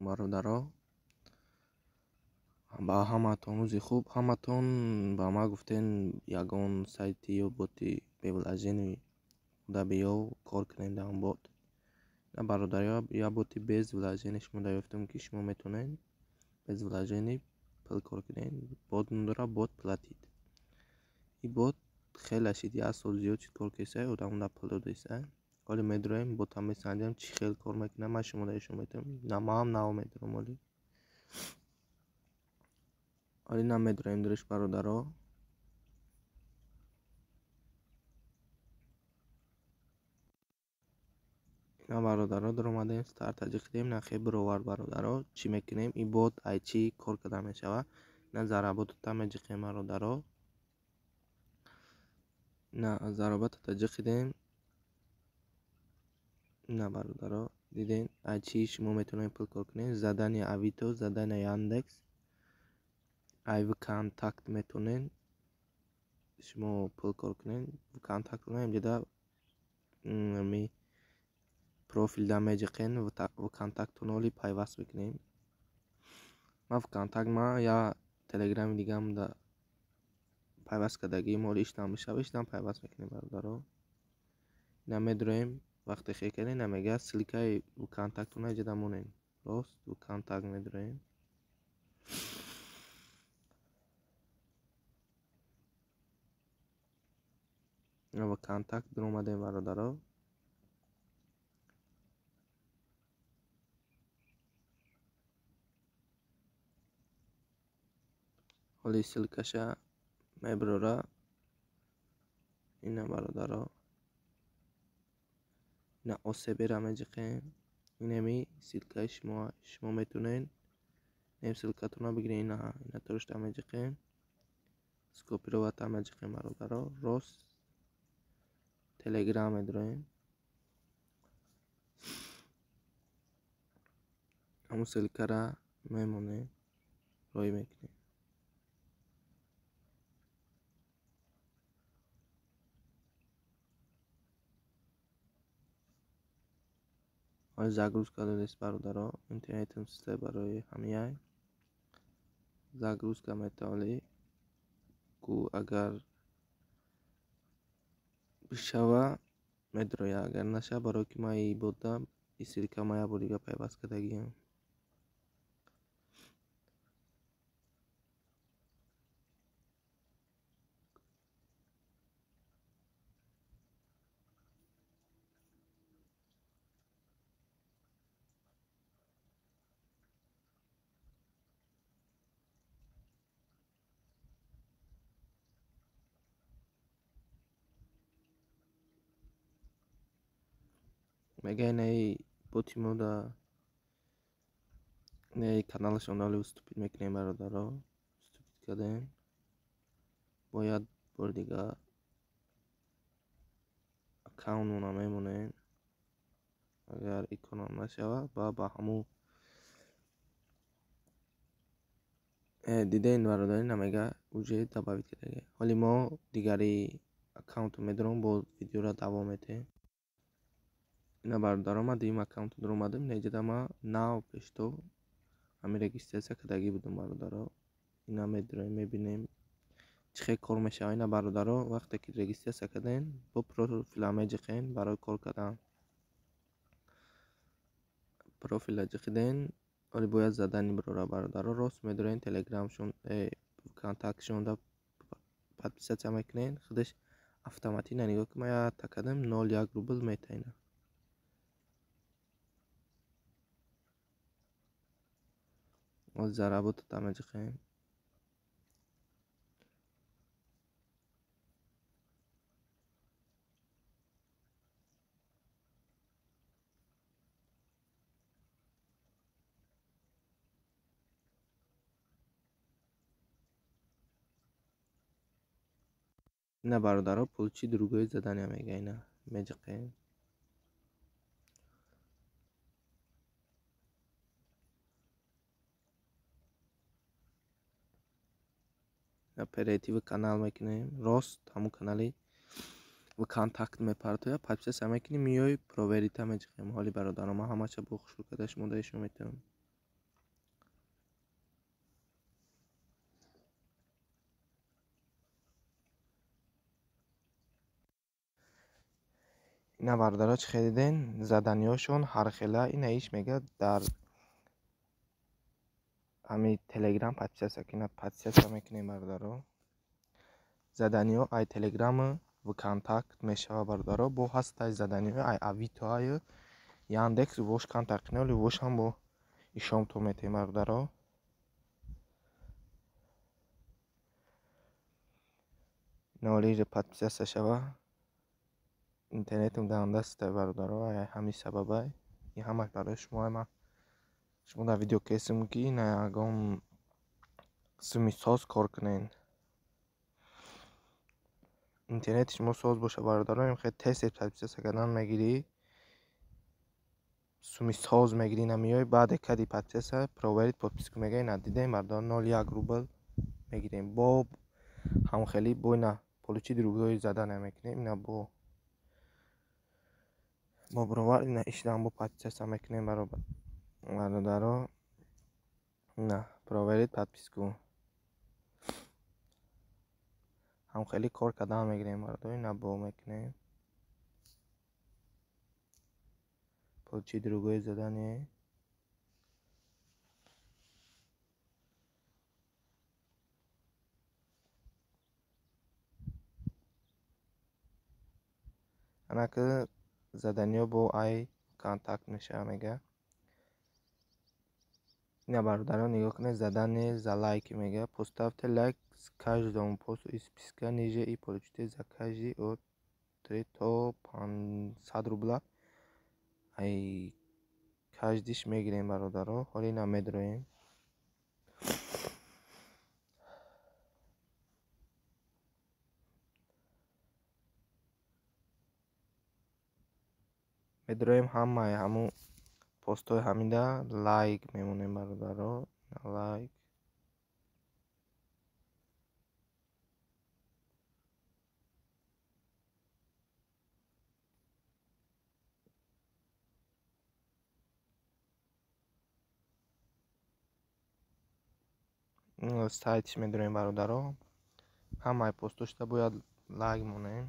бародаро, ба ҳаматон рӯзи хуб. Ҳаматон ба ма гуфтен ягон сайти ё боти бевлажени худабиё кор кунем дар он бот. На бародарё, я боти без влажени шумо дарёфтам ки шумо метонед без влажени пул кор кунед. Ботон дора бот платид. И бот хеле шид, як сол зиёд шид кор кесай, одамон пул додесай. Оли медураем ботам месанҷам чӣ хел кор мекунам, ман шумо даришон метавам. На маам нао медурам оли намедураем дуриш бародаро. ина бародаро дуромадем старт аҷиқидем. Нахе бировар бародаро, чӣ мекунем? И бот ай чӣ кор карда мешава. Ина заработата меҷиқем бародаро. ина заработата ҷиқидем. ина бародаро диден ай чӣ шумо метавонед пул кор кунед. Задани авито, задани яндекс, ай вконтакт метавонед шумо пул кор кунед. Вконтакт кунем дида ми профилда меҷиқен вконтактон оли пайваст мекунем. Ма вконтакт ма я телеграми дигам да пайваст кардагим оли иштам бишава, иштам пайваст мекунем бародаро. ина медураем вақте хел кардем намега силкаи вконтактона иҷода монем. Рост вконтакт медураем. ина вконтакт дуромадем бародаро. оли силкаша мебурора. ина бародаро ина осебера меҷиқем. инами силкаи шумо метавонед нем силкатона бигирем. ина турушта меҷиқем. скопировата меҷиқем бародаро. рост телеграм медураем. ҳамун силкара мемонем рой мекунем. оли загрузка додест бародаро. интернетам систе барои ҳамияй загрузка метаволи ку агар бишава медуроя, агар наша барои ки ма и бодам и силка ма як бор дига пайваст кардагиам. мега инаи боти мода инаи каналашон оли уступид мекунем бародаро. уступид кардем. бояд бор дига аккаунтона мемонем. агар иконам нашава ба ҳамун диден бародари намега уҷе дабавид кардага. ҳоли мо дигари аккаунту медурам бо видеора давом метаем. ина бародаро ма дуюм аккаунту дуромадам. неҷада ма нав пешто ҳамин регистратсия кардагӣ будам бародаро. ина медураем мебинем чӣ хел кор мешава. ина бародаро вақте ки регистратсия кардем бо профила меҷиқем барои кор кардан. профила ҷиқиден оли бояд задани бирора бародаро. рост медураем телеграмшон вконтактшон да подписатсия мекунем. худаш автоматик на нигоҳ ки ма я такадам 01 рубл метаина. оли заработата меҷиқем. ина бародаро пулчи другои задания мега ина меҷиқем. оперативи канал мекунем. рост ҳамун канали вконтакт мепартоя подписатсия мекунем. миёй проверита меҷиқем. ҳоли бародаро ма ҳамаша бо хушрӯ карда шумо даришон метавам. اینا برادرها چه خریدین زدنیاشون هر خیلی اینا ایش میگه در همین تلگرام подписаться که اینا подписаться میکنیم برادرها زدنیو ای تلگرام و کانتاکت میشه برادرها بو هست ای زدنیو ای авито ای яндекс вош контакт нели вош هم бо ишом то метем бародаро ноли подписаться шава интернетум дан даст бародаро ҳамин сабабай ин ҳамак барои шумо ма шумо дар видео кесим ки на ягон қисми соз кор кунен интернети шумо соз боша бародаро ин хеле тез подписаться кардан мегирӣ суми соз мегирӣ намиёй баъде кади подписаться проверить подписку мегӯяй на дидем бародаро 0,1 рубл мегирем бо ҳамхелӣ бо ина получи другое задание мекунем ина бо бровар ина иштам бо подписаться мекунем бародаро ина проверить подписку ҳамхелӣ кор кардан мегирем бародаро ина бо мекунем получи другое задание ана ки задание бо ай контакт меша мега ина бародаро нигоҳ кунед задание за лайки мега поставьте лайк с каждому посту из списка ниже и получите за каждый от 3 то 500 рубла ай каждыш мегирем бародаро ҳоли ина медроем ҳамаи ҳамун постҳои ҳамида лайк мемонем бародаро лайк сайтиш медорем бародаро ҳамаи постошда бояд лайк монем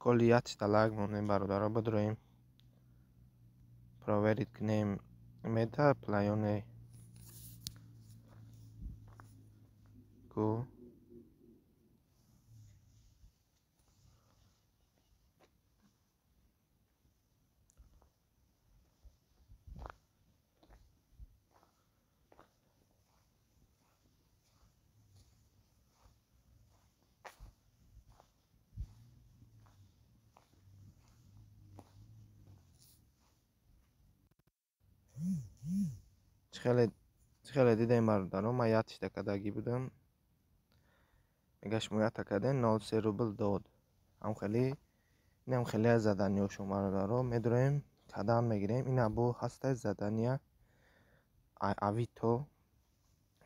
коллиятишда лайк монем бародаро бидроем проверить кунем мета плаёне ку хеле дидем бародаро ман ятишда кадагӣ будам мега шумо ята кардем 03 рубл дод ҳамхелӣ инам хеле аз заданиёшон бародаро медорем кадан мегирем ина бо ҳастай задания авито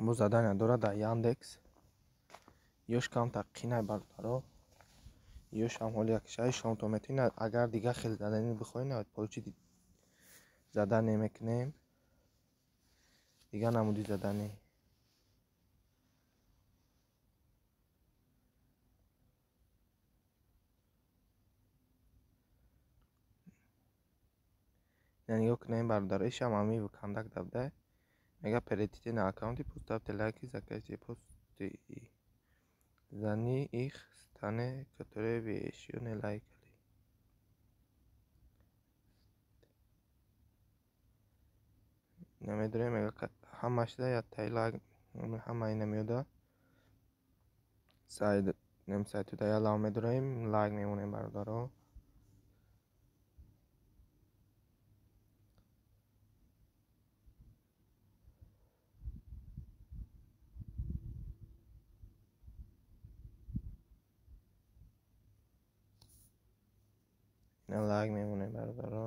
бо задания дорад дар яндекс ёш камта қинай бародаро ёш ҳам ҳоли якшай шомто метина агар дига хел задания бихоҳед получи задание мекунем дига намуди задание нигоҳ кунем бародаро ишам ҳамин в контакт давда мега перейдите на аккаунти поставьте лайки за каждый пост зани их стане которые вы ещё не лайкали намедорем мега ҳамашда яттай лайк ҳамаи намеёда сайтуда ялав медорем лайк мемонем бародаро лайк мемонем бародаро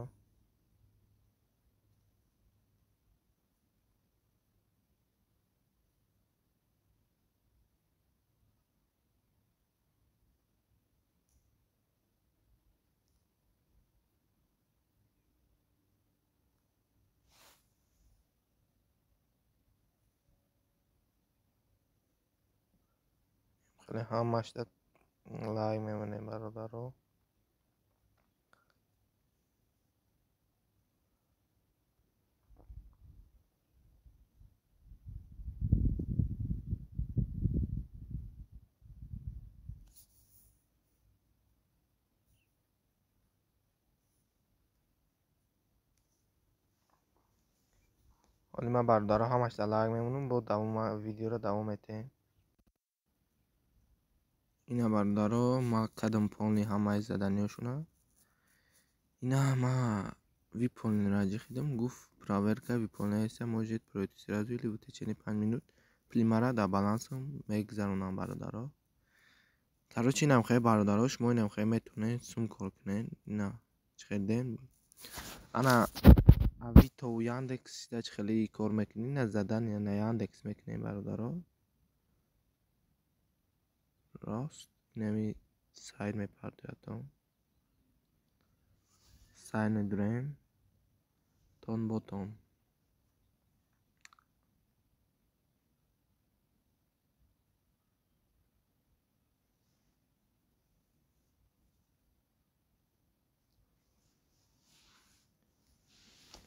خیلی همش لایک میمونیم برادرها. حالی من برادرها همش لایک میمونم. با دوام ویدیو رو دوام میتیم. اینا برادرها ما قدم پولنی همه زدنیاشونه. اینا ما виполнили ради хидам гуфт проверка выполняется может пройти сразу или в течение 5 минут. Плимара да балансом мегзаронам бародаро. Короче инам хай бародаро шумо инам хай метонен сум кор кунен. Ина чхеден ана авито у Яндекс да чхели кор мекунин на задания на Яндекс мекунем бародаро. Рост неми сайт мепартоятам. Сайт медурем тон ботон.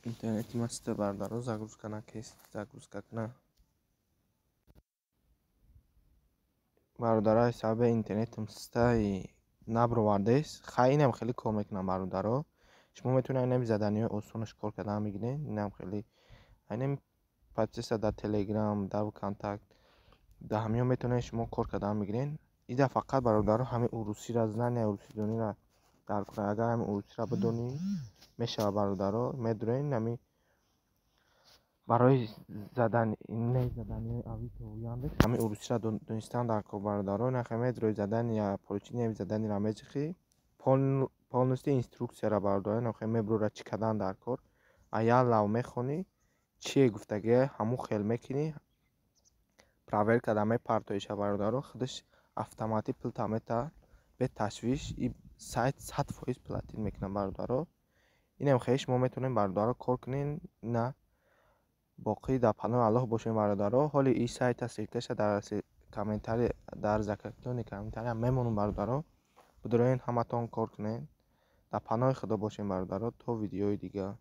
Интернет мастер бародаро загрузка на кейс загрузка кна. бародаро ҳисаби интернетам систаи набровардест. Хай инам хеле кор мекунам бародаро. шумо метавонед инам заданиҳои осонаш кор кардан бигиред. Инам хеле инам подписка дар телеграм дар контакт дар ҳамиҳо метавонед шумо кор кардан бигиред. ида фақат бародаро ҳамин урусиро знания урусидониро дар кунед. агар ҳамин урусиро бидонӣ мешавад бародаро медуред ҳамин барои заданиҳои авито Яндекс ҳамин урусиро донистан дар кор бародаро. нахе медуред задания поручения заданиро мечехӣ полностью инструксияро бародаро нахе мебурора чӣ кардан дар кор. аял лав мехонӣ чие гуфтагия ҳамун хел мекунӣ. проверка да мепартоиша бародаро худаш автоматик пул мета бе ташвиш. и сайт 100% платин мекунад бародаро. инам хеле шумо метавонед бародаро кор кунед. на боқӣ дар панои аллоҳ бошем бародаро. ҳоли ин сайта ссилкаша дар комментарий дар закреплёнии комментария мемонам бародаро. бидоред ҳаматон кор кунед. дар панои худо бошем бародаро. то видеои дигар.